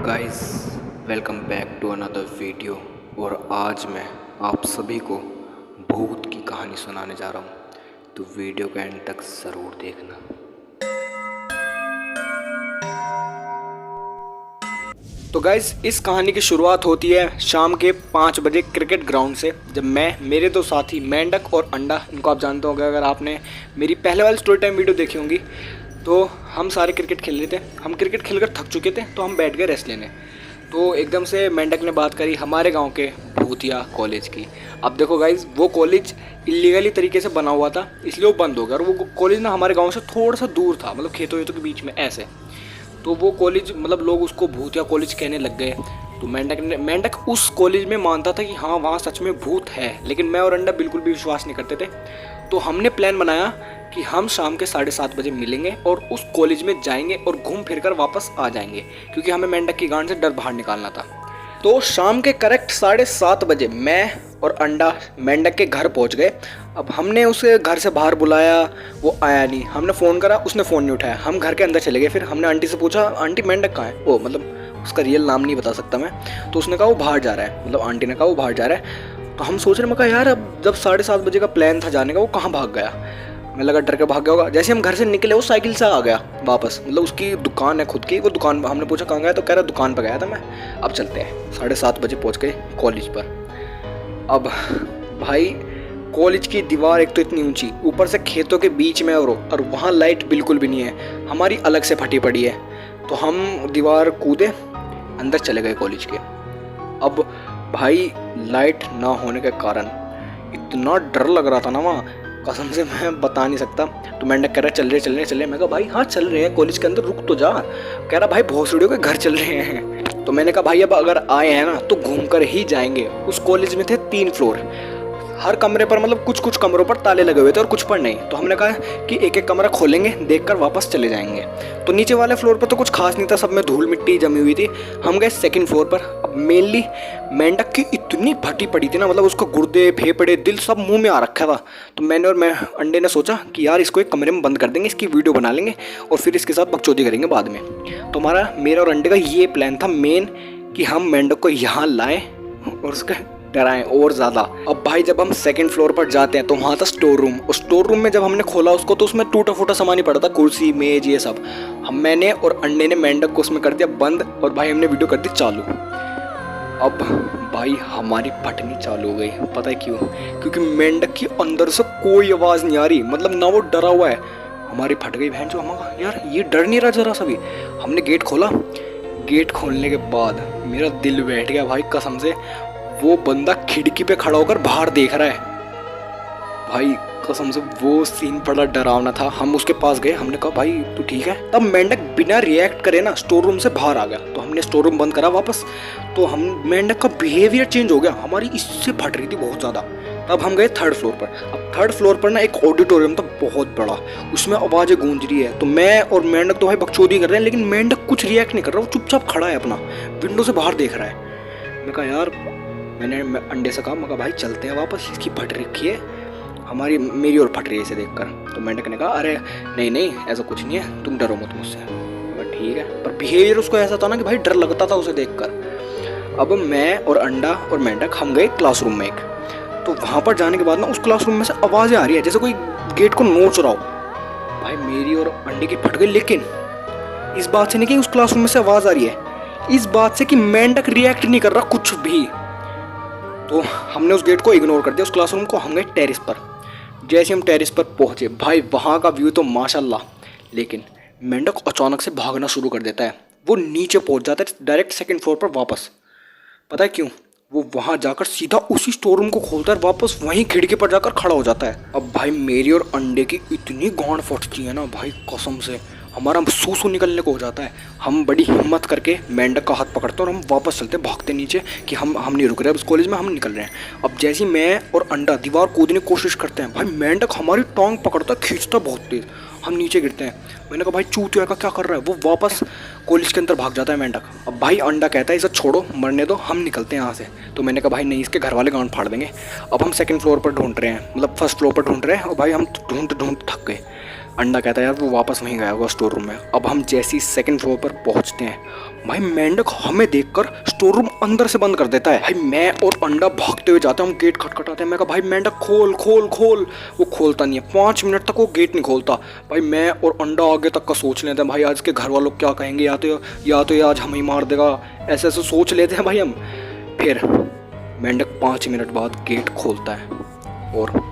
Guys, welcome back to another video. और आज मैं आप सभी को भूत की कहानी सुनाने जा रहा हूँ, तो वीडियो का एंड तक ज़रूर देखना। तो गाइस, इस कहानी की शुरुआत होती है शाम के 5 बजे क्रिकेट ग्राउंड से, जब मैं, मेरे दो साथी मेंढक और अंडा, इनको आप जानते होंगे अगर आपने मेरी पहले वाली स्टोरी टाइम वीडियो देखी होंगी, तो हम सारे क्रिकेट खेल रहे थे। हम क्रिकेट खेलकर थक चुके थे, तो हम बैठ गए रेस्ट लेने। तो एकदम से मेंढक ने बात करी हमारे गांव के भूतिया कॉलेज की। अब देखो गाइज, वो कॉलेज इलीगली तरीके से बना हुआ था, इसलिए वो बंद हो गया। और वो कॉलेज ना हमारे गांव से थोड़ा सा दूर था, मतलब खेतों वेतों के बीच में ऐसे। तो वो कॉलेज, मतलब लोग उसको भूतिया कॉलेज कहने लग गए। तो मेंढक उस कॉलेज में मानता था कि हाँ, वहाँ सच में भूत है, लेकिन मैं और अंडा बिल्कुल भी विश्वास नहीं करते थे। तो हमने प्लान बनाया कि हम शाम के 7:30 बजे मिलेंगे और उस कॉलेज में जाएंगे और घूम फिर कर वापस आ जाएंगे, क्योंकि हमें मेंढक की गांड से डर बाहर निकालना था। तो शाम के करेक्ट 7:30 बजे मैं और अंडा मेंढक के घर पहुंच गए। अब हमने उसे घर से बाहर बुलाया, वो आया नहीं। हमने फ़ोन करा, उसने फ़ोन नहीं उठाया। हम घर के अंदर चले गए। फिर हमने आंटी से पूछा, आंटी मेंढक कहाँ है? वो मतलब उसका रियल नाम नहीं बता सकता मैं। तो उसने कहा वो बाहर जा रहा है, मतलब आंटी ने कहा वो बाहर जा रहा है। तो हम सोच रहे, मैं कहा यार, अब जब 7:30 बजे का प्लान था जाने का, वो कहाँ भाग गया? मैं लगा डर के भाग गया होगा। जैसे हम घर से निकले, वो साइकिल से आ गया वापस, मतलब उसकी दुकान है खुद की, वो दुकान। हमने पूछा कहाँ गया, तो कह रहा दुकान पर गया था मैं। अब चलते हैं। 7:30 बजे पहुँच गए कॉलेज पर। अब भाई, कॉलेज की दीवार एक तो इतनी ऊंची, ऊपर से खेतों के बीच में, और वहाँ लाइट बिल्कुल भी नहीं है, हमारी अलग से फटी पड़ी है। तो हम दीवार कूदे, अंदर चले गए कॉलेज के। अब भाई, लाइट ना होने के कारण इतना डर लग रहा था ना वहाँ, कसम से मैं बता नहीं सकता। तो मेंढक कह रहा चल रहे। मैं कहा भाई हाँ चल रहे हैं, कॉलेज के अंदर, रुक तो जा। कह रहा भाई भोसड़ियों के घर चल रहे हैं। तो मैंने कहा भाई अब अगर आए हैं ना तो घूम कर ही जाएंगे। उस कॉलेज में थे 3 फ्लोर, हर कमरे पर, मतलब कुछ कुछ कमरों पर ताले लगे हुए थे और कुछ पर नहीं। तो हमने कहा कि एक एक कमरा खोलेंगे, देखकर वापस चले जाएंगे। तो नीचे वाले फ्लोर पर तो कुछ खास नहीं था, सब में धूल मिट्टी जमी हुई थी। हम गए सेकंड फ्लोर पर। अब मेनली मेंढक की इतनी फटी पड़ी थी ना, मतलब उसको गुर्दे, फेफड़े, दिल सब मुंह में आ रखा था। तो मैंने और मैं अंडे ने सोचा कि यार इसको एक कमरे में बंद कर देंगे, इसकी वीडियो बना लेंगे और फिर इसके साथ बकचोदी करेंगे बाद में। तो मेरा और अंडे का ये प्लान था मेन, कि हम मेंढक को यहाँ लाएं और उसका डराएं और ज़्यादा। अब भाई, जब हम सेकंड फ्लोर पर जाते हैं तो वहाँ था स्टोर रूम। और स्टोर रूम में जब हमने खोला उसको, तो उसमें टूटा फूटा सामान ही पड़ा था, कुर्सी, मेज, ये सब। मैंने और अंडे ने मेंढक को उसमें कर दिया बंद, और भाई हमने वीडियो कर दी चालू। अब भाई, हमारी फटनी चालू हो गई। पता है क्यों? क्योंकि मेंढक की अंदर से कोई आवाज़ नहीं आ रही, मतलब ना वो डरा हुआ है। हमारी फट गई बहन जो। हम यार ये डर नहीं रहा जरा सा भी। हमने गेट खोला। गेट खोलने के बाद मेरा दिल बैठ गया भाई, कसम से। वो बंदा खिड़की पे खड़ा होकर बाहर देख रहा है भाई, कसम से वो सीन बड़ा डरावना था। हम उसके पास गए, हमने कहा भाई तू ठीक है? तब मेंढक बिना रिएक्ट करे ना स्टोर रूम से बाहर आ गया। तो हमने स्टोर रूम बंद करा वापस। तो हम, मेंढक का बिहेवियर चेंज हो गया, हमारी इससे फट रही थी बहुत ज़्यादा। तब हम गए थर्ड फ्लोर पर। अब थर्ड फ्लोर पर ना एक ऑडिटोरियम था बहुत बड़ा, उसमें आवाज़ें गूंज रही है। तो मैं और मेंढक तो भाई बकचोदी कर रहे हैं, लेकिन मेंढक कुछ रिएक्ट नहीं कर रहा, वो चुपचाप खड़ा है अपना, विंडो से बाहर देख रहा है। मैं कहा यार, मैंने अंडे से कहा, मैं कहा भाई चलते हैं वापस, इसकी फट रखी है, मेरी और फट रही है इसे देखकर। तो मेंढक ने कहा अरे नहीं ऐसा कुछ नहीं है, तुम डरो मत मुझसे। ठीक है, पर बिहेवियर उसको ऐसा था ना कि भाई डर लगता था उसे देखकर। अब मैं और अंडा और मेंढक हम गए क्लासरूम में एक। तो वहाँ पर जाने के बाद ना उस क्लासरूम में से आवाज़ें आ रही है जैसे कोई गेट को नोच रहा हो। भाई मेरी और अंडे की फट गई, लेकिन इस बात से नहीं कि उस क्लासरूम में से आवाज़ आ रही है, इस बात से कि मेंढक रिएक्ट नहीं कर रहा कुछ भी। तो हमने उस गेट को इग्नोर कर दिया, उस क्लासरूम को। हम गए टेरिस पर। जैसे हम टेरिस पर पहुंचे, भाई वहाँ का व्यू तो माशाल्लाह, लेकिन मेंढक अचानक से भागना शुरू कर देता है। वो नीचे पहुंच जाता है डायरेक्ट सेकंड फ्लोर पर वापस। पता है क्यों? वो वहाँ जाकर सीधा उसी स्टोर रूम को खोलता है, वापस वहीं खिड़की पर जाकर खड़ा हो जाता है। अब भाई, मेरी और अंडे की इतनी गांड फटती है ना भाई, कसम से हमारा सूसू निकलने को हो जाता है। हम बड़ी हिम्मत करके मेंढक का हाथ पकड़ते हैं और हम वापस चलते, भागते नीचे कि हम नहीं रुक रहे, अब इस कॉलेज में हम निकल रहे हैं। अब जैसे ही मैं और अंडा दीवार कूदने की कोशिश करते हैं, भाई मेंढक हमारी टांग पकड़ता, खींचता बहुत तेज, हम नीचे गिरते हैं। मैंने कहा भाई चूतिया का क्या कर रहा है? वो वापस कॉलेज के अंदर भाग जाता है मेंढक। अब भाई अंडा कहता है इसे छोड़ो, मरने दो, हम निकलते हैं यहाँ से। तो मैंने कहा भाई नहीं, इसके घर वाले गांड फाड़ देंगे। अब हम सेकंड फ्लोर पर ढूंढ रहे हैं, मतलब फर्स्ट फ्लोर पर ढूंढ रहे हैं, और भाई हम ढूंढ थक गए। अंडा कहता है यार वो वापस वहीं गया होगा स्टोर रूम में। अब हम जैसे ही सेकंड फ्लोर पर पहुंचते हैं, भाई मेंढक हमें देखकर स्टोर रूम अंदर से बंद कर देता है। भाई मैं और अंडा भागते हुए जाते हैं, हम गेट खटखटाते हैं। मैं कहा भाई मेंढक खोल खोल खोल, वो खोलता नहीं है। 5 मिनट तक वो गेट नहीं खोलता। भाई मैं और अंडा आगे तक का सोच लेते हैं, भाई आज के घर वालों क्या कहेंगे, या तो ये आज हमें ही मार देगा, ऐसे ऐसे सोच लेते हैं भाई हम। फिर मेंढक 5 मिनट बाद गेट खोलता है और